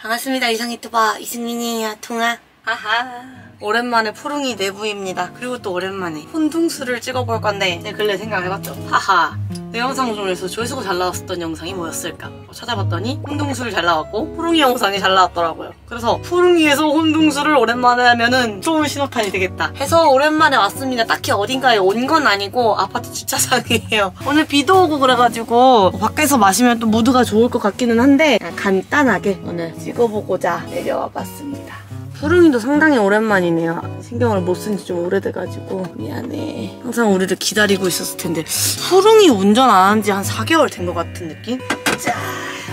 반갑습니다. 이상 유튜버 이승민이에요. 통화. 하하. 오랜만에 푸릉이 내부입니다. 그리고 또 오랜만에 혼둥수를 찍어볼 건데 제가 근래 생각해봤죠. 하하. 내 영상 중에서 조회수가 잘 나왔었던 영상이 뭐였을까? 찾아봤더니 혼둥수를 잘 나왔고 푸릉이 영상이 잘 나왔더라고요. 그래서 푸릉이에서 혼둥수를 오랜만에 하면은 좋은 신호탄이 되겠다 해서 오랜만에 왔습니다. 딱히 어딘가에 온 건 아니고 아파트 주차장이에요. 오늘 비도 오고 그래가지고 밖에서 마시면 또 무드가 좋을 것 같기는 한데 간단하게 오늘 찍어보고자 내려와 봤습니다. 푸릉이도 상당히 오랜만이네요. 신경을 못 쓴 지 좀 오래돼가지고 미안해. 항상 우리를 기다리고 있었을 텐데 푸릉이 운전 안 한 지 한 4개월 된 것 같은 느낌? 자,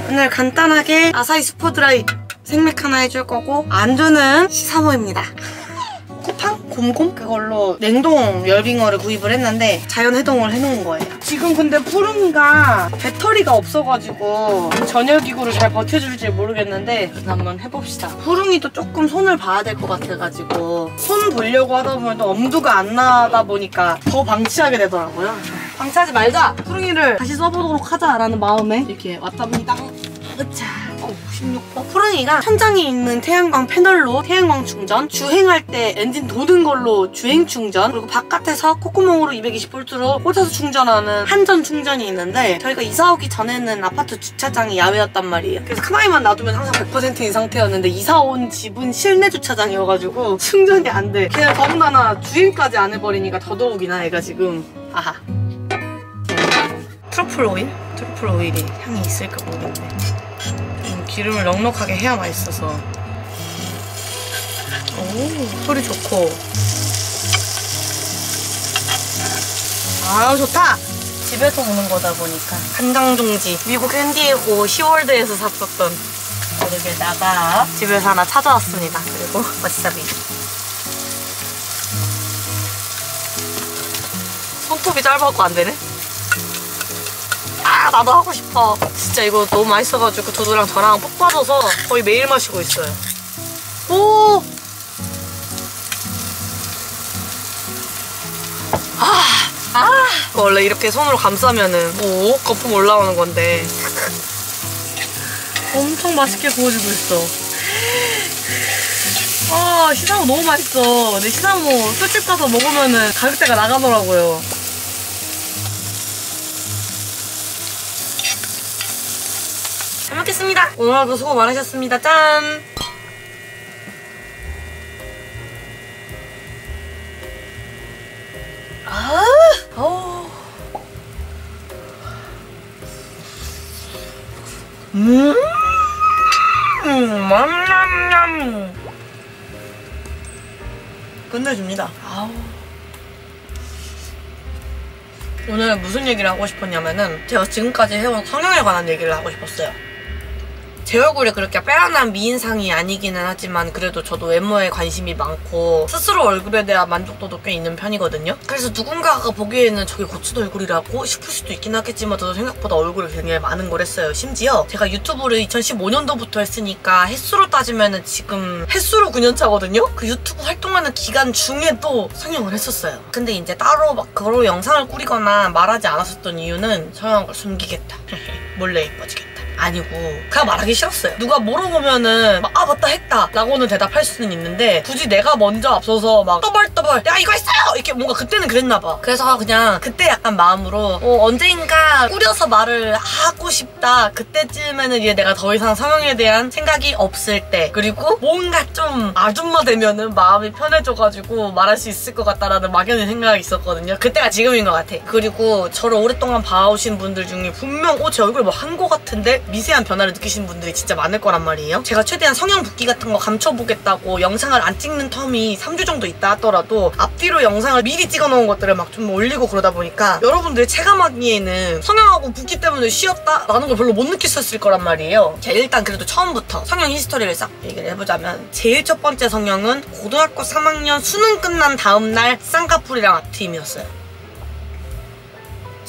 오늘 간단하게 아사히 슈퍼드라이 생맥 하나 해줄 거고 안주는 시사모입니다. 쿠팡? 곰곰? 그걸로 냉동 열빙어를 구입을 했는데 자연 해동을 해놓은 거예요. 지금 근데 푸릉이가 배터리가 없어가지고 전열기구를 잘 버텨줄지 모르겠는데 한번 해봅시다. 푸릉이도 조금 손을 봐야 될 것 같아가지고 손 보려고 하다 보면 또 엄두가 안 나다 보니까 더 방치하게 되더라고요. 방치하지 말자! 푸릉이를 다시 써보도록 하자라는 마음에 이렇게 왔답니다. 으차. 16번. 푸릉이가 천장에 있는 태양광 패널로 태양광 충전, 주행할 때 엔진 도는 걸로 주행 충전, 그리고 바깥에서 콧구멍으로 220V로 꽂아서 충전하는 한전 충전이 있는데 저희가 이사 오기 전에는 아파트 주차장이 야외였단 말이에요. 그래서 가만히만 놔두면 항상 100%인 상태였는데 이사 온 집은 실내 주차장이어가지고 충전이 안 돼. 그냥 더군다나 주행까지 안 해버리니까 더더욱이나 애가 지금 아하. 트러플 오일? 트러플 오일이 향이 있을까 모르겠네. 기름을 넉넉하게 해야 맛있어서. 오, 소리 좋고. 아, 좋다! 집에서 오는 거다 보니까. 한강둥지. 미국 샌디에고 시월드에서 샀었던 그릇에다가 집에서 하나 찾아왔습니다. 그리고 와사비. 손톱이 짧아갖고 안 되네? 아, 나도 하고 싶어. 진짜 이거 너무 맛있어가지고 두두랑 저랑 푹 빠져서 거의 매일 마시고 있어요. 오! 원래 이렇게 손으로 감싸면은 뭐 거품 올라오는 건데 엄청 맛있게 구워지고 있어. 아, 시사모 너무 맛있어. 근데 시사모 술집 가서 먹으면은 가격대가 나가더라고요. 잘 먹겠습니다. 오늘도 수고 많으셨습니다. 짠! 끝내줍니다. 오늘 무슨 얘기를 하고 싶었냐면은 제가 지금까지 해온 성형에 관한 얘기를 하고 싶었어요. 제 얼굴이 그렇게 빼어난 미인상이 아니기는 하지만 그래도 저도 외모에 관심이 많고 스스로 얼굴에 대한 만족도도 꽤 있는 편이거든요. 그래서 누군가가 보기에는 저게 고추도 얼굴이라고 싶을 수도 있긴 하겠지만 저도 생각보다 얼굴이 굉장히 많은 걸 했어요. 심지어 제가 유튜브를 2015년도부터 했으니까 횟수로 따지면은 지금 횟수로 9년 차거든요. 그 유튜브 활동하는 기간 중에도 성형을 했었어요. 근데 이제 따로 막 그걸로 영상을 꾸리거나 말하지 않았었던 이유는 성형한 걸 숨기겠다. 몰래 예뻐지겠다. 아니고 그냥 말하기 싫었어요. 누가 물어보면은 막, 아 맞다 했다 라고는 대답할 수는 있는데 굳이 내가 먼저 앞서서 막 떠벌떠벌 야 이거 했어요! 이렇게 뭔가 그때는 그랬나봐. 그래서 그냥 그때 약간 마음으로 언젠가 꾸려서 말을 하고 싶다. 그때쯤에는 이제 내가 더 이상 성형에 대한 생각이 없을 때 그리고 뭔가 좀 아줌마 되면은 마음이 편해져가지고 말할 수 있을 것 같다라는 막연한 생각이 있었거든요. 그때가 지금인 것 같아. 그리고 저를 오랫동안 봐오신 분들 중에 분명 제 얼굴 뭐 한 거 같은데 미세한 변화를 느끼시는 분들이 진짜 많을 거란 말이에요. 제가 최대한 성형 붓기 같은 거 감춰보겠다고 영상을 안 찍는 텀이 3주 정도 있다 하더라도 앞뒤로 영상을 미리 찍어놓은 것들을 막 좀 올리고 그러다 보니까 여러분들이 체감하기에는 성형하고 붓기 때문에 쉬었다라는 걸 별로 못 느끼셨을 거란 말이에요. 제가 일단 그래도 처음부터 성형 히스토리를 싹 얘기를 해보자면 제일 첫 번째 성형은 고등학교 3학년 수능 끝난 다음날 쌍꺼풀이랑 앞트임이었어요.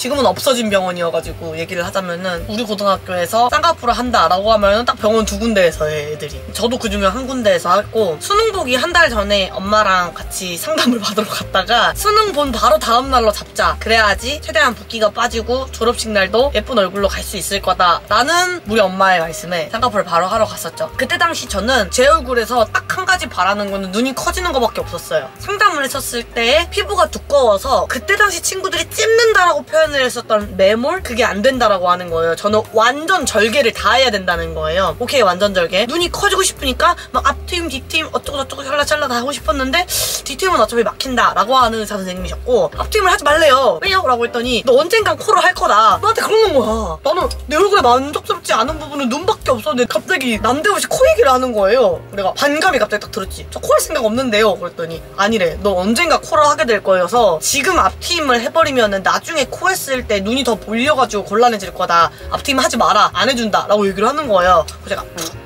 지금은 없어진 병원이어가지고 얘기를 하자면은 우리 고등학교에서 쌍꺼풀을 한다라고 하면은 딱 병원 2군데에서 해 애들이. 저도 그중에 한 군데에서 했고 수능 보기 한 달 전에 엄마랑 같이 상담을 받으러 갔다가 수능 본 바로 다음날로 잡자. 그래야지 최대한 붓기가 빠지고 졸업식 날도 예쁜 얼굴로 갈 수 있을 거다 라는 우리 엄마의 말씀에 쌍꺼풀을 바로 하러 갔었죠. 그때 당시 저는 제 얼굴에서 딱 한 가지 바라는 거는 눈이 커지는 거밖에 없었어요. 상담을 했었을 때 피부가 두꺼워서 그때 당시 친구들이 찝는다라고 표현을 했었던 매몰? 그게 안 된다라고 하는 거예요. 저는 완전 절개를 다 해야 된다는 거예요. 오케이, 완전 절개. 눈이 커지고 싶으니까 막 앞트임 뒤트임 어쩌고저쩌고 샬라샬라 다 하고 싶었는데 뒤트임은 어차피 막힌다 라고 하는 의사 선생님이셨고 앞트임을 하지 말래요. 왜요? 라고 했더니 너 언젠간 코를 할 거다. 나한테 그러는 거야. 나는 내 얼굴에 만족스럽지 않은 부분은 눈밖에 없었는데 갑자기 난데없이 코 얘기를 하는 거예요. 내가 반감이 갑자기 딱 들었지. 저 코 할 생각 없는데요. 그랬더니 아니래. 너 언젠가 코를 하게 될 거여서 지금 앞트임을 해버리면은 나중에 코 했을 때 눈이 더 몰려가지고 곤란해질 거다. 앞트임 하지 마라. 안 해준다. 라고 얘기를 하는 거예요. 그래서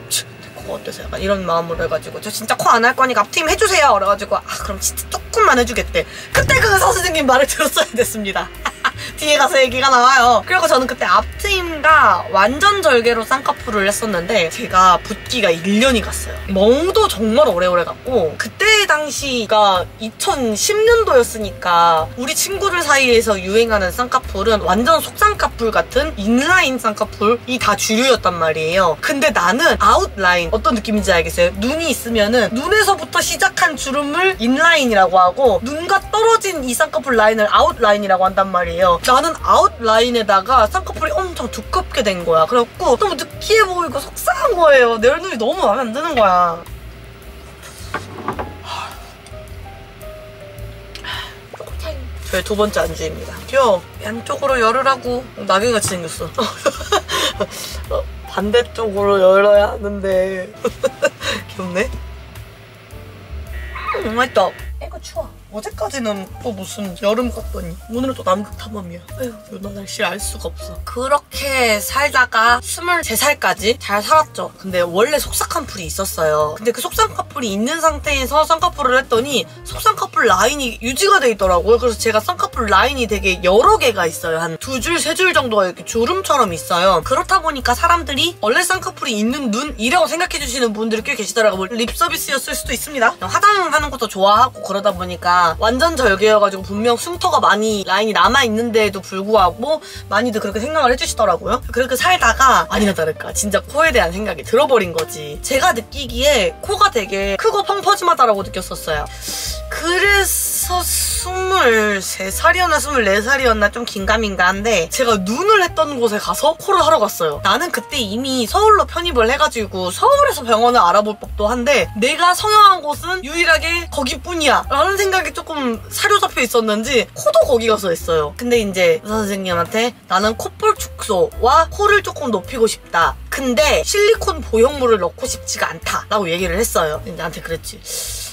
제가 코가 어때서 약간 이런 마음으로 해가지고 저 진짜 코 안 할 거니까 앞트임 해주세요. 그래가지고 그럼 진짜 조금만 해주겠대. 그때 그 의사 선생님 말을 들었어야 됐습니다. 뒤에 가서 얘기가 나와요. 그리고 저는 그때 앞트임과 완전 절개로 쌍꺼풀을 했었는데 제가 붓기가 1년이 갔어요. 멍도 정말 오래오래 갔고 그때 당시가 2010년도였으니까 우리 친구들 사이에서 유행하는 쌍꺼풀은 완전 속쌍꺼풀 같은 인라인 쌍꺼풀이 다 주류였단 말이에요. 근데 나는 아웃라인, 어떤 느낌인지 알겠어요? 눈이 있으면은 눈에서부터 시작한 주름을 인라인이라고 하고 눈과 떨어진 이 쌍꺼풀 라인을 아웃라인이라고 한단 말이에요. 나는 아웃라인에다가 쌍꺼풀이 엄청 두껍게 된 거야. 그래갖고 너무 느끼해 보이고 속상한 거예요. 내 얼굴이 너무 마음에 안 드는 거야. 저의 두 번째 안주입니다. 귀여워. 양쪽으로 열으라고. 나경이같이 생겼어. 반대쪽으로 열어야 하는데. 귀엽네. 맛있다. 이거 추워. 어제까지는 또 무슨 여름 같더니 오늘은 또 남극 탐험이야. 아휴, 나 날씨 알 수가 없어. 그렇게 살다가 23살까지 잘 살았죠. 근데 원래 속쌍꺼풀이 있었어요. 근데 그 속쌍꺼풀이 있는 상태에서 쌍꺼풀을 했더니 속쌍꺼풀 라인이 유지가 돼 있더라고요. 그래서 제가 쌍꺼풀 라인이 되게 여러 개가 있어요. 한 2줄, 3줄 정도가 이렇게 주름처럼 있어요. 그렇다 보니까 사람들이 원래 쌍꺼풀이 있는 눈이라고 생각해주시는 분들이 꽤 계시더라고요. 립 서비스였을 수도 있습니다. 화장하는 것도 좋아하고 그러다 보니까 완전 절개여가지고 분명 흉터가 많이 라인이 남아있는데도 불구하고 많이들 그렇게 생각을 해주시더라고요. 그렇게 살다가 아니나 다를까 진짜 코에 대한 생각이 들어버린 거지. 제가 느끼기에 코가 되게 크고 펑퍼짐하다라고 느꼈었어요. 그래서 23살이었나 24살이었나 좀 긴가민가한데 제가 눈을 했던 곳에 가서 코를 하러 갔어요. 나는 그때 이미 서울로 편입을 해가지고 서울에서 병원을 알아볼 법도 한데 내가 성형한 곳은 유일하게 거기뿐이야 라는 생각이 조금 사로잡혀 있었는지 코도 거기 가서 했어요. 근데 이제 의사 선생님한테 나는 콧볼 축소와 코를 조금 높이고 싶다. 근데 실리콘 보형물을 넣고 싶지가 않다 라고 얘기를 했어요. 나한테 그랬지.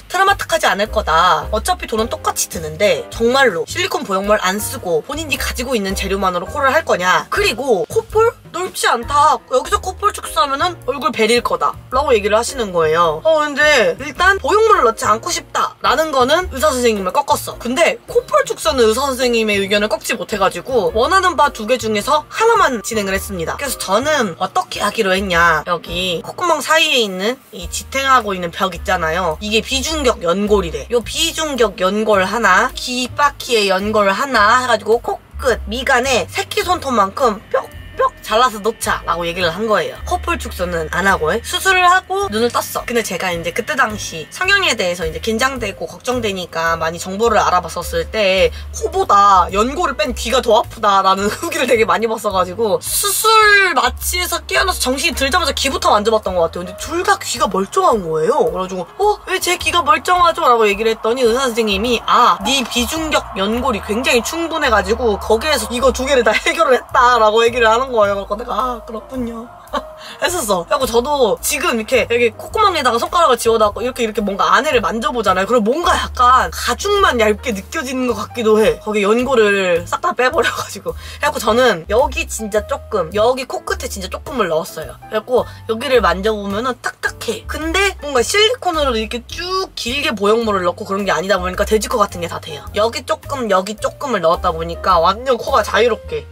트라마틱하지 않을 거다. 어차피 돈은 똑같이 드는데 정말로 실리콘 보형물 안 쓰고 본인이 가지고 있는 재료만으로 코를 할 거냐. 그리고 콧볼? 넓지 않다. 여기서 콧볼 축소하면은 얼굴 베릴 거다 라고 얘기를 하시는 거예요. 근데 일단 보형물을 넣지 않고 싶다 라는 거는 의사 선생님을 꺾었어. 근데 콧볼 축소는 의사 선생님의 의견을 꺾지 못해가지고 원하는 바 2개 중에서 하나만 진행을 했습니다. 그래서 저는 어떻게 하기로 했냐. 여기 콧구멍 사이에 있는 이 지탱하고 있는 벽 있잖아요. 이게 비중격 연골이래. 요 비중격 연골 하나, 귓바퀴에 연골 하나 해가지고 코끝 미간에 새끼손톱만큼 뿅 잘라서 넣자 라고 얘기를 한 거예요. 콧볼 축소는 안 하고 수술을 하고 눈을 떴어. 근데 제가 이제 그때 당시 성형에 대해서 이제 긴장되고 걱정되니까 많이 정보를 알아봤었을 때 코보다 연골을 뺀 귀가 더 아프다라는 후기를 되게 많이 봤어가지고 수술 마취해서 깨어나서 정신이 들자마자 귀부터 만져봤던 것 같아요. 근데 둘 다 귀가 멀쩡한 거예요. 그래가지고 왜 제 귀가 멀쩡하죠? 라고 얘기를 했더니 의사 선생님이 네 비중격 연골이 굉장히 충분해가지고 거기에서 이거 2개를 다 해결을 했다 라고 얘기를 하는 거예요. 그러고 내가 아 그렇군요 했었어. 그리고 저도 지금 이렇게 여기 콧구멍에다가 손가락을 지워놨고 이렇게 뭔가 안에를 만져보잖아요. 그럼 뭔가 약간 가죽만 얇게 느껴지는 것 같기도 해. 거기 연고를 싹 다 빼버려가지고. 그래갖고 저는 여기 진짜 조금, 여기 코끝에 진짜 조금을 넣었어요. 그래갖고 여기를 만져보면은 딱딱해. 근데 뭔가 실리콘으로 이렇게 쭉 길게 보형물을 넣고 그런 게 아니다 보니까 돼지코 같은 게 다 돼요. 여기 조금을 넣었다 보니까 완전 코가 자유롭게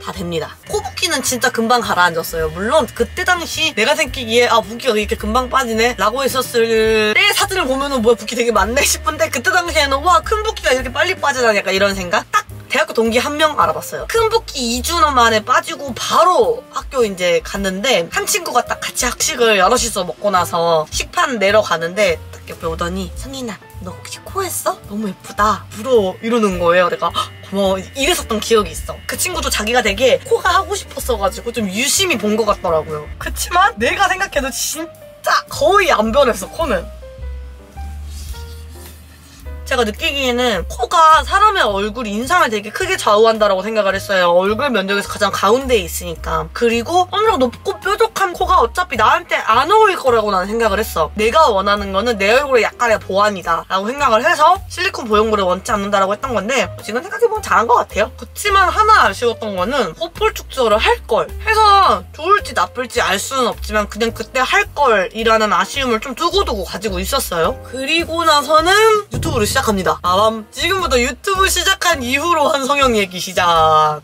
다 됩니다. 코 붓기는 진짜 금방 가라앉았어요. 물론 그때 당시 내가 생기기에 아 붓기가 이렇게 금방 빠지네 라고 했었을 때 사진을 보면은 뭐야 붓기 되게 많네 싶은데 그때 당시에는 와 큰 붓기가 이렇게 빨리 빠지다니 약간 이런 생각? 딱 대학교 동기 한 명 알아봤어요. 큰 붓기 2주 만에 빠지고 바로 학교 이제 갔는데 한 친구가 딱 같이 학식을 여럿이서 먹고 나서 식판 내려가는데 딱 옆에 오더니 승인아 너 혹시 코 했어? 너무 예쁘다 부러워 이러는 거예요. 내가 고마워 이랬었던 기억이 있어. 그 친구도 자기가 되게 코가 하고 싶었어가지고 좀 유심히 본 것 같더라고요. 그치만 내가 생각해도 진짜 거의 안 변했어 코는. 제가 느끼기에는 코가 사람의 얼굴 인상을 되게 크게 좌우한다라고 생각을 했어요. 얼굴 면적에서 가장 가운데에 있으니까. 그리고 엄청 높고 뾰족한 코가 어차피 나한테 안 어울릴 거라고 나는 생각을 했어. 내가 원하는 거는 내 얼굴에 약간의 보완이다 라고 생각을 해서 실리콘 보형물을 원치 않는다라고 했던 건데 지금 생각해보면 잘한 것 같아요. 그렇지만 하나 아쉬웠던 거는 코폴 축소를 할 걸 해서 좋을지 나쁠지 알 수는 없지만 그냥 그때 할 걸이라는 아쉬움을 좀 두고두고 가지고 있었어요. 그리고 나서는 유튜브를 시작합니다. 아밤 지금부터 유튜브 시작한 이후로 한 성형 얘기 시작.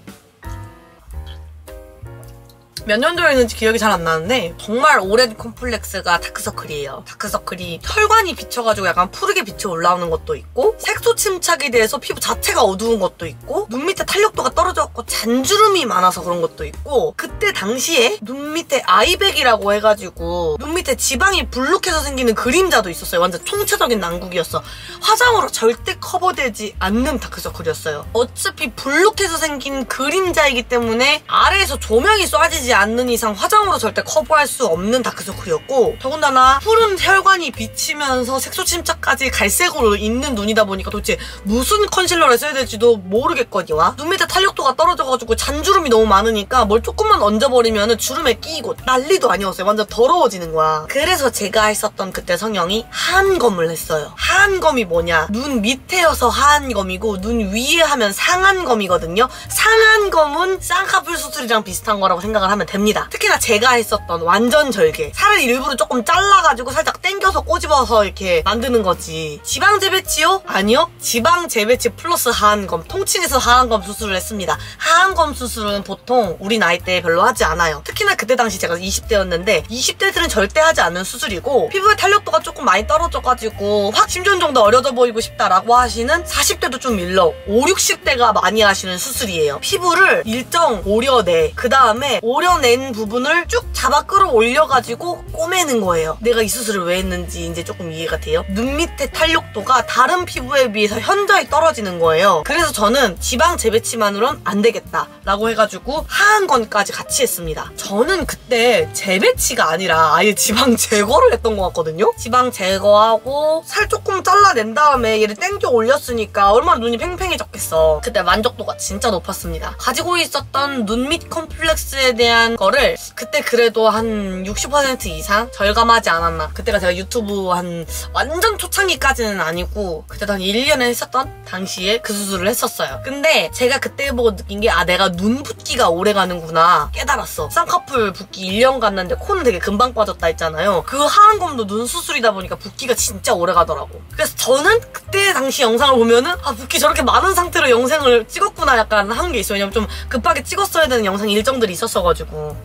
몇 년도였는지 기억이 잘 안 나는데 정말 오랜 콤플렉스가 다크서클이에요. 다크서클이 혈관이 비쳐가지고 약간 푸르게 비쳐 올라오는 것도 있고 색소 침착이 돼서 피부 자체가 어두운 것도 있고 눈 밑에 탄력도가 떨어져갖고 잔주름이 많아서 그런 것도 있고 그때 당시에 눈 밑에 아이백이라고 해가지고 눈 밑에 지방이 불룩해서 생기는 그림자도 있었어요. 완전 총체적인 난국이었어. 화장으로 절대 커버되지 않는 다크서클이었어요. 어차피 불룩해서 생긴 그림자이기 때문에 아래에서 조명이 쏴지지 않는 이상 화장으로 절대 커버할 수 없는 다크서클이었고 더군다나 푸른 혈관이 비치면서 색소 침착까지 갈색으로 있는 눈이다 보니까 도대체 무슨 컨실러를 써야 될지도 모르겠거니와 눈 밑에 탄력도가 떨어져가지고 잔주름이 너무 많으니까 뭘 조금만 얹어버리면 주름에 끼이고 난리도 아니었어요. 완전 더러워지는 거야. 그래서 제가 했었던 그때 성형이 하안검을 했어요. 하안검이 뭐냐? 눈 밑에여서 하안검이고 눈 위에 하면 상안검이거든요. 상안검은 쌍꺼풀 수술이랑 비슷한 거라고 생각을 하면 됩니다. 특히나 제가 했었던 완전 절개 살을 일부러 조금 잘라가지고 살짝 당겨서 꼬집어서 이렇게 만드는 거지. 지방 재배치요? 아니요. 지방 재배치 플러스 하안검 통칭해서 하안검 수술을 했습니다. 하안검 수술은 보통 우리 나이대에 별로 하지 않아요. 특히나 그때 당시 제가 20대였는데 20대들은 절대 하지 않는 수술이고 피부의 탄력도가 조금 많이 떨어져가지고 확 심전 정도 어려져 보이고 싶다라고 하시는 40대도 좀 일러 5, 60대가 많이 하시는 수술이에요. 피부를 일정 오려내 그 다음에 오려낸 부분을 쭉 잡아 끌어올려가지고 꼬매는 거예요. 내가 이 수술을 왜 했는지 이제 조금 이해가 돼요. 눈 밑에 탄력도가 다른 피부에 비해서 현저히 떨어지는 거예요. 그래서 저는 지방 재배치만으론 안 되겠다 라고 해가지고 하안검까지 같이 했습니다. 저는 그때 재배치가 아니라 아예 지방 제거를 했던 것 같거든요. 지방 제거하고 살 조금 잘라낸 다음에 얘를 당겨 올렸으니까 얼마나 눈이 팽팽해졌겠어. 그때 만족도가 진짜 높았습니다. 가지고 있었던 눈 밑 컴플렉스에 대한 거를 그때 그래도 한 60% 이상 절감하지 않았나. 그때가 제가 유튜브 한 완전 초창기까지는 아니고 그때도 한 1년에 했었던 당시에 그 수술을 했었어요. 근데 제가 그때 보고 느낀 게 아 내가 눈 붓기가 오래 가는구나 깨달았어. 쌍꺼풀 붓기 1년 갔는데 코는 되게 금방 빠졌다 했잖아요. 그 하안검도 눈 수술이다 보니까 붓기가 진짜 오래 가더라고. 그래서 저는 그때 당시 영상을 보면은 아 붓기 저렇게 많은 상태로 영상을 찍었구나 약간 한 게 있어요. 왜냐면 좀 급하게 찍었어야 되는 영상 일정들이 있었어가지고.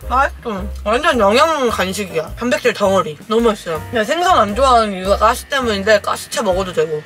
맛있어. 완전 영양 간식이야. 단백질 덩어리. 너무 맛있어요. 그냥 생선 안 좋아하는 이유가 가시 때문인데 가시채 먹어도 되고.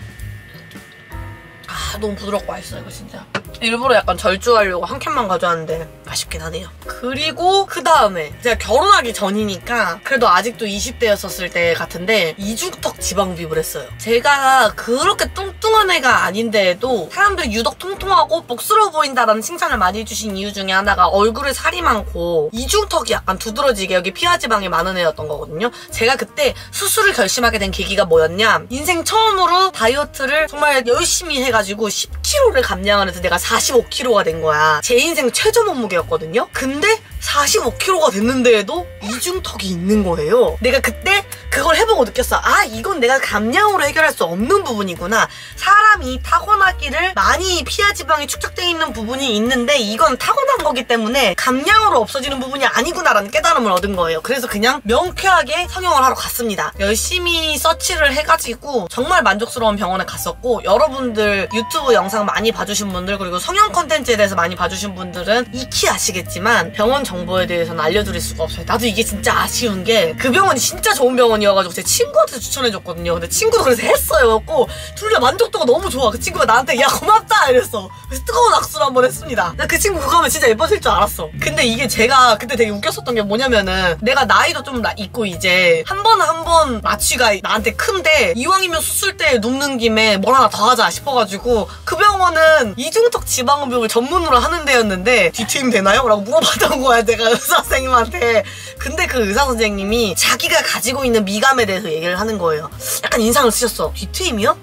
아 너무 부드럽고 맛있어 이거 진짜. 일부러 약간 절주하려고 한 캔만 가져왔는데 맛있긴 하네요. 그리고 그 다음에 제가 결혼하기 전이니까 그래도 아직도 20대였었을 때 같은데 이중턱 지방 피부를 했어요. 제가 그렇게 뚱뚱한 애가 아닌데도 사람들이 유독 통통하고 복스러워 보인다라는 칭찬을 많이 해주신 이유 중에 하나가 얼굴에 살이 많고 이중턱이 약간 두드러지게 여기 피하지방이 많은 애였던 거거든요. 제가 그때 수술을 결심하게 된 계기가 뭐였냐, 인생 처음으로 다이어트를 정말 열심히 해가지고 10kg를 감량을 해서 내가 45kg가 된 거야. 제 인생 최저 몸무게였거든요. 근데 45kg가 됐는데에도 이중턱이 있는 거예요. 내가 그때 그걸 해보고 느꼈어. 아, 이건 내가 감량으로 해결할 수 없는 부분이구나. 사람이 타고나기를 많이 피하 지방이 축적되어 있는 부분이 있는데 이건 타고난 거기 때문에 감량으로 없어지는 부분이 아니구나라는 깨달음을 얻은 거예요. 그래서 그냥 명쾌하게 성형을 하러 갔습니다. 열심히 서치를 해가지고 정말 만족스러운 병원에 갔었고, 여러분들 유튜브 영상 많이 봐주신 분들, 그리고 성형 컨텐츠에 대해서 많이 봐주신 분들은 익히 아시겠지만 병원 정보에 대해서는 알려드릴 수가 없어요. 나도 이게 진짜 아쉬운 게, 그 병원이 진짜 좋은 병원이어가지고 제 친구한테 추천해줬거든요. 근데 친구도 그래서 했어요. 그래갖고 둘 다 만족도가 너무 좋아. 그 친구가 나한테 야 고맙다 이랬어. 그래서 뜨거운 악수를 한번 했습니다. 나 그 친구 그거 하면 진짜 예뻐질 줄 알았어. 근데 이게 제가 그때 되게 웃겼었던 게 뭐냐면은, 내가 나이도 좀 있고 이제 한 번 마취가 나한테 큰데 이왕이면 수술 때 눕는 김에 뭘 하나 더 하자 싶어가지고, 그 병원은 이중턱 지방흡입을 전문으로 하는 데였는데 뒤트임 되나요? 라고 물어봤던 거야, 내가 의사 선생님한테. 근데 그 의사 선생님이 자기가 가지고 있는 미감에 대해서 얘기를 하는 거예요. 약간 인상을 쓰셨어. 뒤트임이요?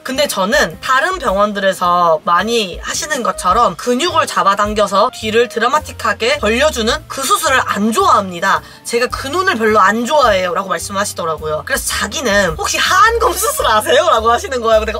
근데 저는 다른 병원들에서 많이 하시는 것처럼 근육을 잡아당겨서 뒤를 드라마틱하게 벌려주는 그 수술을 안 좋아합니다. 제가 그 눈을 별로 안 좋아해요 라고 말씀하시더라고요. 그래서 자기는 혹시 하안검 수술 아세요? 라고 하시는 거예요. 내가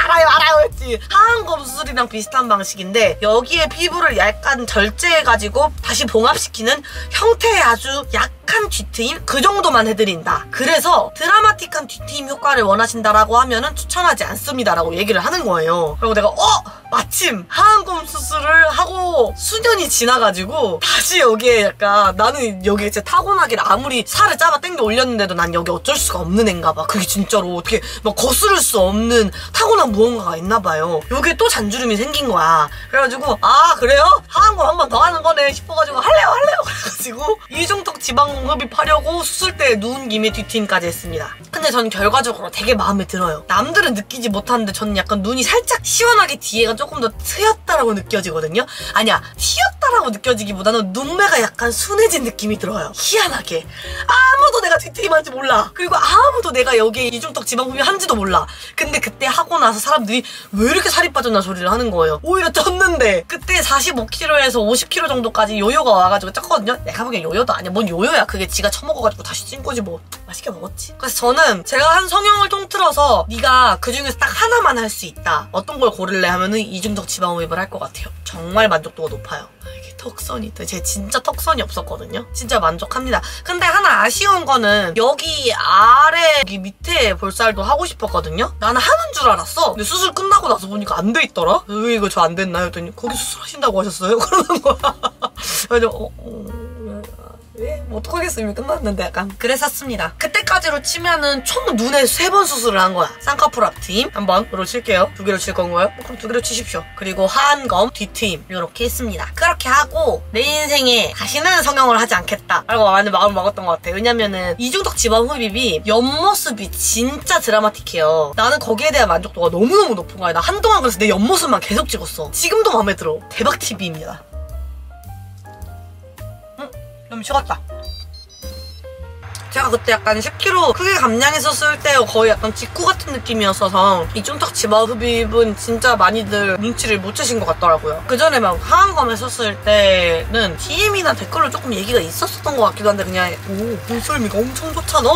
알아요 했지. 하안검 수술이랑 비슷한 방식인데 여기에 피부를 약간 절제해가지고 다시 봉합시키는 형태의 아주 약한 뒤트임? 그 정도만 해드린다. 그래서 드라마틱한 뒤트임 효과를 원하신다라고 하면은 추천하지 않습니다 라고 얘기를 하는 거예요. 그리고 내가 마침 하안검 수술을 하고 수년이 지나가지고 다시 여기에 약간, 나는 여기에 진짜 타고나기를 아무리 살을 짜봐 땡겨 올렸는데도 난 여기 어쩔 수가 없는 애인가 봐. 그게 진짜로 어떻게 막 거스를 수 없는 타고난 무언가가 있나 봐요. 여기에 또 잔주름이 생긴 거야. 그래가지고 아 그래요? 하안검 한 번 더 하는 거네 싶어가지고 할래요 그래가지고 이중턱 지방 흡입하려고 수술 때 누운 김에 뒤트임까지 했습니다. 근데 전 결과적으로 되게 마음에 들어요. 남들은 느끼지 못하는데 저는 약간 눈이 살짝 시원하게 뒤에가 조금 더 트였다라고 느껴지거든요. 아니야, 튀었다라고 느껴지기보다는 눈매가 약간 순해진 느낌이 들어요. 희한하게. 아무도 내가 뒤트임한지 몰라. 그리고 아무도 내가 여기에 이중턱 지방흡입 한지도 몰라. 근데 그때 하고 나서 사람들이 왜 이렇게 살이 빠졌나 소리를 하는 거예요. 오히려 쪘는데. 그때 45kg에서 50kg 정도까지 요요가 와가지고 쪘거든요. 내가 보기엔 요요도 아니야. 뭔 요요야. 그게 지가 처먹어가지고 다시 찐 거지 뭐. 맛있게 먹었지. 그래서 저는 제가 한 성형을 통틀어서 네가 그 중에서 딱 하나만 할 수 있다, 어떤 걸 고를래 하면은 이중턱 지방흡입을 할 것 같아요. 정말 만족도가 높아요. 이게 턱선이 있다. 제가 진짜 턱선이 없었거든요. 진짜 만족합니다. 근데 하나 아쉬운 거는 여기 아래 여기 밑에 볼살도 하고 싶었거든요. 나는 하는 줄 알았어. 근데 수술 끝나고 나서 보니까 안 돼 있더라. 왜 이거 저 안 됐나요? 했더니 거기 수술하신다고 하셨어요? 그러는 거야. 그래서 왜? 뭐 어떡하겠어, 이미 끝났는데. 약간 그랬었습니다. 그때까지로 치면은 총 눈에 3번 수술을 한 거야. 쌍꺼풀 앞트임 한 번으로 칠게요. 2개로 칠 건가요? 그럼 2개로 치십시오. 그리고 하안검 뒤트임 이렇게 했습니다. 그렇게 하고 내 인생에 다시는 성형을 하지 않겠다 라고 완전 마음을 먹었던 것 같아요. 왜냐면은 이중턱 지방 흡입이 옆모습이 진짜 드라마틱해요. 나는 거기에 대한 만족도가 너무너무 높은 거야. 나 한동안 그래서 내 옆모습만 계속 찍었어. 지금도 마음에 들어. 대박 TV입니다. 좀 식었다. 제가 그때 약간 10kg 크게 감량했었을 때 거의 약간 직후 같은 느낌이었어서 이중턱 지방 흡입은 진짜 많이들 눈치를 못 채신 것 같더라고요. 그 전에 막 하안검 했었을 때는 DM이나 댓글로 조금 얘기가 있었던 것 같기도 한데 그냥 눈썰미가 엄청 좋잖아.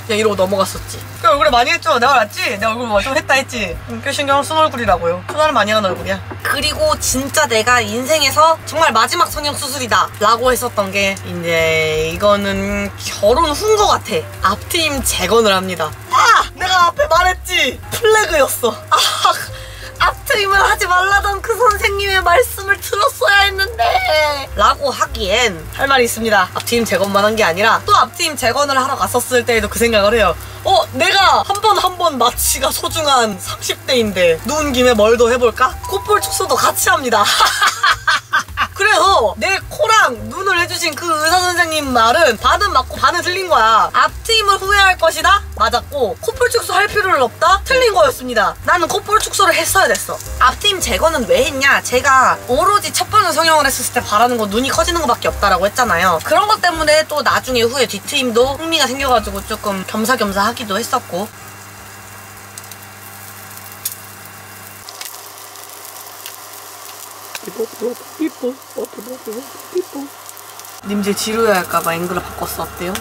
그냥 이러고 넘어갔었지. 그 얼굴에 많이 했죠? 내가 알았지? 내 얼굴 뭐 좀 했다 했지? 꽤 신경 쓴 얼굴이라고요. 투자를 많이 한 얼굴이야. 그리고 진짜 내가 인생에서 정말 마지막 성형 수술이다 라고 했었던 게 이제 이거는 결혼 후인 것 같아. 앞트임 재건을 합니다. 내가 앞에 말했지? 플래그였어. 앞트임을 하지 말라던 그 선생님의 말씀을 들었어야 했는데 라고 하기엔 할 말이 있습니다. 앞트임 재건만 한 게 아니라 또 앞트임 재건을 하러 갔었을 때에도 그 생각을 해요. 내가 한 번 마취가 소중한 30대인데 누운 김에 뭘 더 해볼까? 콧볼 축소도 같이 합니다. 그래서 내 코랑 눈을 해주신 그 의사 선생님 말은 반은 맞고 반은 틀린 거야. 앞트임을 후회할 것이다? 맞았고 콧볼 축소 할 필요는 없다? 틀린 거였습니다. 나는 콧볼 축소를 했어야 됐어. 앞트임 제거는 왜 했냐? 제가 오로지 첫 번째 성형을 했을 때 바라는 거 눈이 커지는 거밖에 없다라고 했잖아요. 그런 것 때문에 또 나중에 후에 뒤트임도 흥미가 생겨가지고 조금 겸사겸사 하기도 했었고. 삐뽀 삐뽀. 님들 지루해 할까봐 앵글을 바꿨어. 어때요?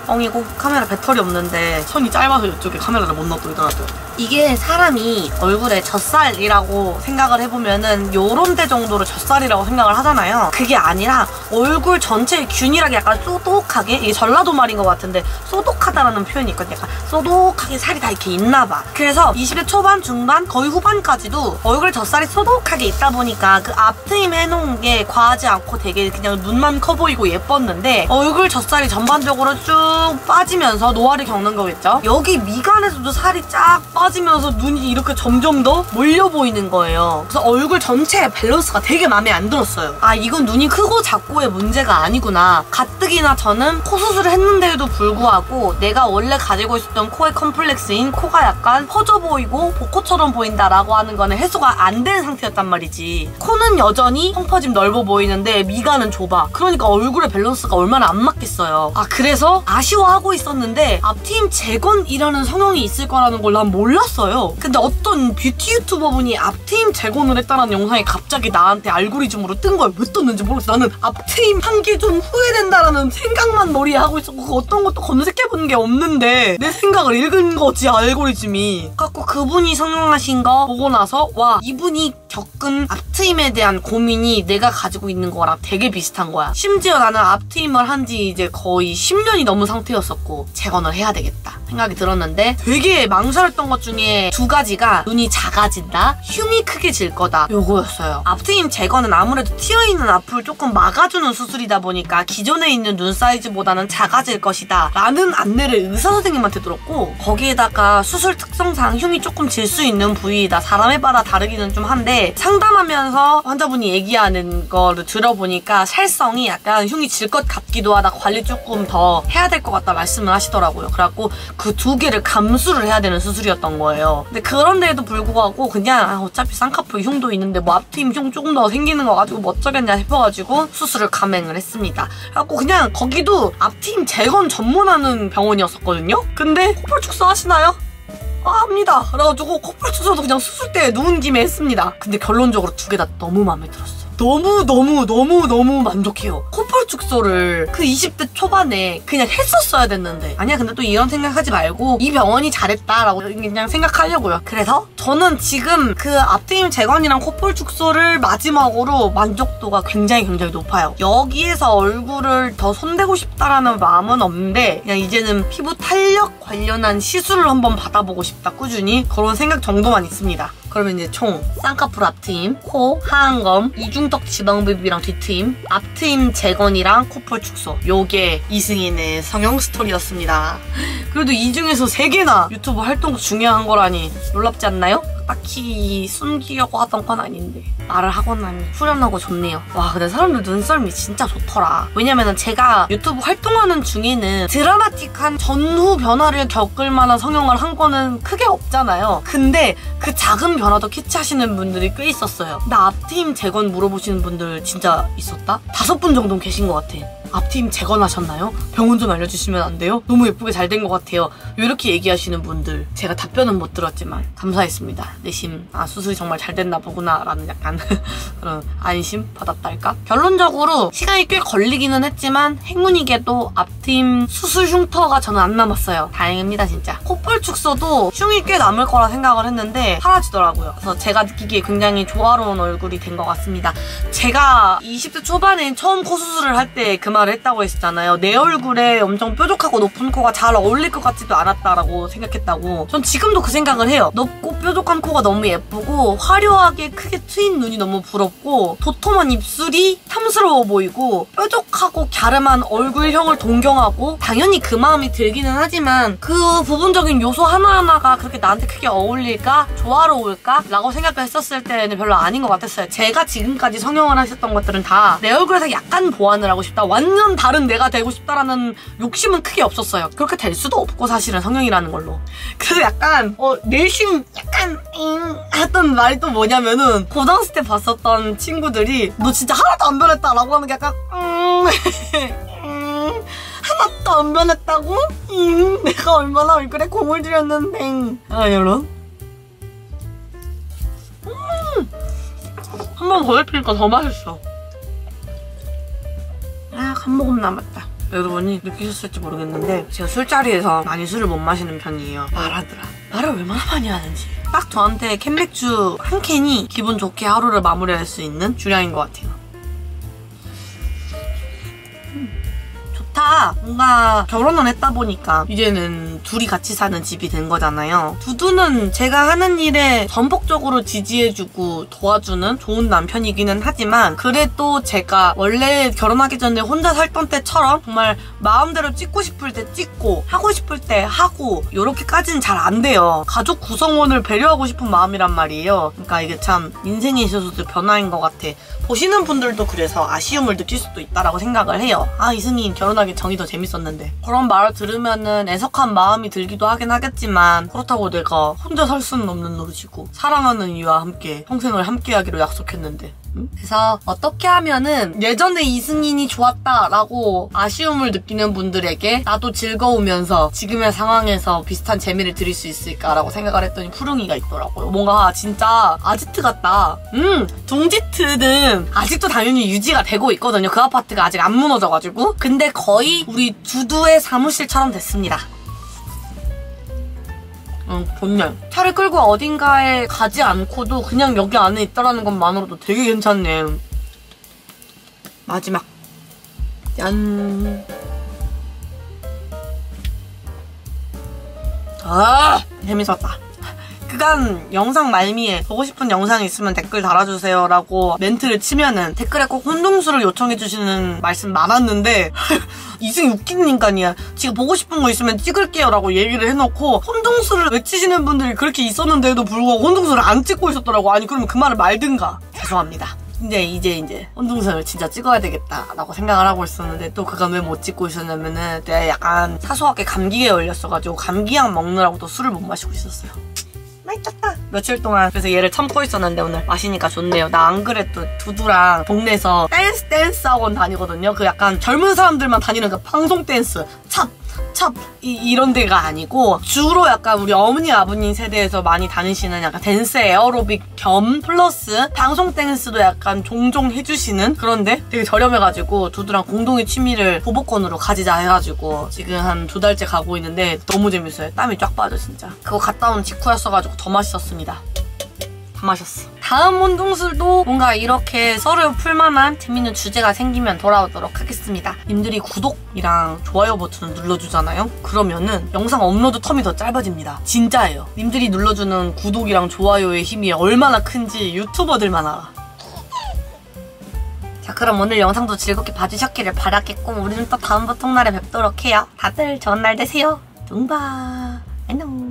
뻥이고 카메라 배터리 없는데 선이 짧아서 이쪽에 카메라를 못 넣더라고요. 이게 사람이 얼굴에 젖살이라고 생각을 해보면은 요런 데 정도로 젖살이라고 생각을 하잖아요. 그게 아니라 얼굴 전체에 균일하게 약간 소독하게, 이게 전라도 말인 것 같은데 소독하다라는 표현이 있거든요. 약간 소독하게 살이 다 이렇게 있나봐. 그래서 20대 초반, 중반, 거의 후반까지도 얼굴 젖살이 소독하게 있다 보니까 그 앞트임 해놓은 게 과하지 않고 되게 그냥 눈만 커 보이고 예뻤는데 얼굴 젖살이 전반적으로 쭉 빠지면서 노화를 겪는 거겠죠. 여기 미간에서도 살이 쫙 빠지면서 눈이 이렇게 점점 더 몰려 보이는 거예요. 그래서 얼굴 전체의 밸런스가 되게 마음에 안 들었어요. 아, 이건 눈이 크고 작고의 문제가 아니구나. 가뜩이나 저는 코 수술을 했는데도 불구하고 내가 원래 가지고 있었던 코의 컴플렉스인 코가 약간 퍼져 보이고 복코처럼 보인다라고 하는 거는 해소가 안 된 상태였단 말이지. 코는 여전히 펑퍼짐 넓어 보이는데 미간은 좁아. 그러니까 얼굴의 밸런스가 얼마나 안 맞겠어요. 아, 그래서 아쉬워하고 있었는데 앞트임 재건이라는 성형이 있을 거라는 걸 난 몰랐어요. 근데 어떤 뷰티 유튜버분이 앞트임 재건을 했다는 영상이 갑자기 나한테 알고리즘으로 뜬 거야. 왜 떴는지 모르겠어. 나는 앞트임 한 게 좀 후회된다라는 생각만 머리에 하고 있었고 어떤 것도 검색해본 게 없는데 내 생각을 읽은 거지, 알고리즘이. 갖고 그분이 성형하신 거 보고 나서 와, 이분이 겪은 앞트임에 대한 고민이 내가 가지고 있는 거랑 되게 비슷한 거야. 심지어 나는 앞트임을 한 지 이제 거의 10년이 넘은 상태였었고 재건을 해야 되겠다 생각이 들었는데 되게 망설였던 것 중에 두 가지가 눈이 작아진다, 흉이 크게 질 거다, 요거였어요. 앞트임 재건은 아무래도 튀어있는 앞을 조금 막아주는 수술이다 보니까 기존에 있는 눈 사이즈보다는 작아질 것이다 라는 안내를 의사 선생님한테 들었고, 거기에다가 수술 특성상 흉이 조금 질 수 있는 부위이다. 사람에 따라 다르기는 좀 한데 상담하면서 환자분이 얘기하는 거를 들어보니까 살성이 약간 흉이 질 것 같기도 하다, 관리 조금 더 해야 될 것 같다 말씀을 하시더라고요. 그래갖고 그 두 개를 감수를 해야 되는 수술이었던 거예요. 근데 그런데도 불구하고 그냥 어차피 쌍꺼풀 흉도 있는데 뭐 앞트임 흉 조금 더 생기는 거 가지고 뭐 어쩌겠냐 싶어가지고 수술을 감행을 했습니다. 그래갖고 그냥 거기도 앞트임 재건 전문하는 병원이었었거든요. 근데 코뿔 축소 하시나요? 합니다. 그래가지고 코뿔 축소도 그냥 수술 때 누운 김에 했습니다. 근데 결론적으로 두 개 다 너무 마음에 들었어. 너무 만족해요. 코뿔 축소를 그 20대 초반에 그냥 했었어야 됐는데, 아니야, 근데 또 이런 생각하지 말고 이 병원이 잘했다라고 그냥 생각하려고요. 그래서 저는 지금 그 앞트임 재건이랑 코뿔 축소를 마지막으로 만족도가 굉장히 높아요. 여기에서 얼굴을 더 손대고 싶다라는 마음은 없는데 그냥 이제는 피부 탄력 관련한 시술을 한번 받아보고 싶다, 꾸준히. 그런 생각 정도만 있습니다. 그러면 이제 총 쌍꺼풀 앞트임, 코, 하안검, 이중턱 지방흡입이랑 뒤트임, 앞트임 재건이랑 코뿔 축소, 요게 이승인의 성형 스토리였습니다. 그래도 이 중에서 3개나 유튜브 활동 중요한 거라니 놀랍지 않나요? 딱히 숨기려고 하던 건 아닌데 말을 하고 나니 후련하고 좋네요. 와, 근데 사람들 눈썰미 진짜 좋더라. 왜냐면은 제가 유튜브 활동하는 중에는 드라마틱한 전후 변화를 겪을 만한 성형을 한 거는 크게 없잖아요. 근데 그 작은 변화도 캐치하시는 분들이 꽤 있었어요. 나 앞트임 재건 물어보시는 분들 진짜 있었다? 5분 정도는 계신 것 같아. 앞트임 재건하셨나요? 병원 좀 알려주시면 안 돼요? 너무 예쁘게 잘 된 것 같아요. 이렇게 얘기하시는 분들 제가 답변은 못 들었지만 감사했습니다. 내심 수술이 정말 잘 됐나 보구나 라는 약간 그런 안심 받았달까? 결론적으로 시간이 꽤 걸리기는 했지만 행운이게도 앞트임 수술 흉터가 저는 안 남았어요. 다행입니다, 진짜. 코뿔 축소도 흉이 꽤 남을 거라 생각을 했는데 사라지더라고요. 그래서 제가 느끼기에 굉장히 조화로운 얼굴이 된 것 같습니다. 제가 20대 초반에 처음 코 수술을 할 때 그 말을 했다고 했잖아요. 내 얼굴에 엄청 뾰족하고 높은 코가 잘 어울릴 것 같지도 않았다라고 생각했다고. 전 지금도 그 생각을 해요. 높고 뾰족한 코가 너무 예쁘고 화려하게 크게 트인 눈이 너무 부럽고 도톰한 입술이 탐스러워 보이고 뾰족하고 갸름한 얼굴형을 동경하고, 당연히 그 마음이 들기는 하지만 그 부분적인 요소 하나하나가 그렇게 나한테 크게 어울릴까? 조화로울까? 라고 생각을 했었을 때는 별로 아닌 것 같았어요. 제가 지금까지 성형을 하셨던 것들은 다 내 얼굴에서 약간 보완을 하고 싶다, 완전 다른 내가 되고 싶다라는 욕심은 크게 없었어요. 그렇게 될 수도 없고 사실은 성형이라는 걸로. 그래서 약간 내심 약간 했던 말이 또 뭐냐면은 고등학생 때 봤었던 친구들이 너 진짜 하나도 안 변했다라고 하는 게 약간 하나도 안 변했다고? 내가 얼마나 얼굴에 공을 들였는데. 여러분 한 번 더 데피니까 더 맛있어. 아, 한 모금 남았다. 여러분이 느끼셨을지 모르겠는데 제가 술자리에서 많이 술을 못 마시는 편이에요. 말하더라. 말을 얼마나 많이 하는지. 딱 저한테 캔맥주 한 캔이 기분 좋게 하루를 마무리할 수 있는 주량인 것 같아요. 좋다. 뭔가 결혼을 했다 보니까 이제는 둘이 같이 사는 집이 된 거잖아요. 두두는 제가 하는 일에 전폭적으로 지지해주고 도와주는 좋은 남편이기는 하지만 그래도 제가 원래 결혼하기 전에 혼자 살던 때처럼 정말 마음대로 찍고 싶을 때 찍고 하고 싶을 때 하고 이렇게까지는 잘 안 돼요. 가족 구성원을 배려하고 싶은 마음이란 말이에요. 그러니까 이게 참 인생에 있어서도 변화인 것 같아. 보시는 분들도 그래서 아쉬움을 느낄 수도 있다라고 생각을 해요. 아, 이승인 결혼하기 전이 더 재밌었는데. 그런 말을 들으면은 애석한 마음이 들기도 하긴 하겠지만 그렇다고 내가 혼자 살 수는 없는 노릇이고 사랑하는 이와 함께 평생을 함께하기로 약속했는데. 응? 그래서 어떻게 하면은 예전에 이승인이 좋았다라고 아쉬움을 느끼는 분들에게 나도 즐거우면서 지금의 상황에서 비슷한 재미를 드릴 수 있을까라고 생각을 했더니 푸릉이가 있더라고요. 뭔가 진짜 아지트 같다. 둥지트는 아직도 당연히 유지가 되고 있거든요. 그 아파트가 아직 안 무너져가지고. 근데 거의 우리 두두의 사무실처럼 됐습니다. 좋네. 차를 끌고 어딘가에 가지 않고도 그냥 여기 안에 있다라는 것만으로도 되게 괜찮네. 마지막. 짠. 아, 재밌었다. 그간 영상 말미에 보고 싶은 영상이 있으면 댓글 달아주세요 라고 멘트를 치면은 댓글에 꼭 혼동수를 요청해주시는 말씀 많았는데 이승이 웃기는 인간이야. 지금 보고 싶은 거 있으면 찍을게요 라고 얘기를 해놓고 혼동수를 외치시는 분들이 그렇게 있었는데도 불구하고 혼동수를 안 찍고 있었더라고. 아니 그러면 그 말을 말든가. 죄송합니다. 근데 이제 혼동수를 진짜 찍어야 되겠다라고 생각을 하고 있었는데 또 그간 왜 못 찍고 있었냐면은 내가 약간 사소하게 감기에 걸렸어가지고 감기약 먹느라고 또 술을 못 마시고 있었어요. 맛있다. 며칠 동안 그래서 얘를 참고 있었는데 오늘 마시니까 좋네요. 나 안 그래도 두두랑 동네에서 댄스 학원 다니거든요. 그 약간 젊은 사람들만 다니는 그 방송 댄스 찹 이런 데가 아니고 주로 약간 우리 어머니 아버님 세대에서 많이 다니시는 약간 댄스 에어로빅 겸 플러스 방송 댄스도 약간 종종 해주시는 그런데 되게 저렴해가지고 두두랑 공동의 취미를 보복권으로 가지자 해가지고 지금 한 2달째 가고 있는데 너무 재밌어요. 땀이 쫙 빠져 진짜. 그거 갔다 온 직후였어가지고 더 맛있었습니다. 다 마셨어. 다음 혼동술도 뭔가 이렇게 썰을 풀만한 재밌는 주제가 생기면 돌아오도록 하겠습니다. 님들이 구독이랑 좋아요 버튼을 눌러주잖아요? 그러면은 영상 업로드 텀이 더 짧아집니다. 진짜예요. 님들이 눌러주는 구독이랑 좋아요의 힘이 얼마나 큰지 유튜버들만 알아. 자, 그럼 오늘 영상도 즐겁게 봐주셨기를 바라겠고 우리는 또 다음 보통날에 뵙도록 해요. 다들 좋은 날 되세요. 둥바 안녕.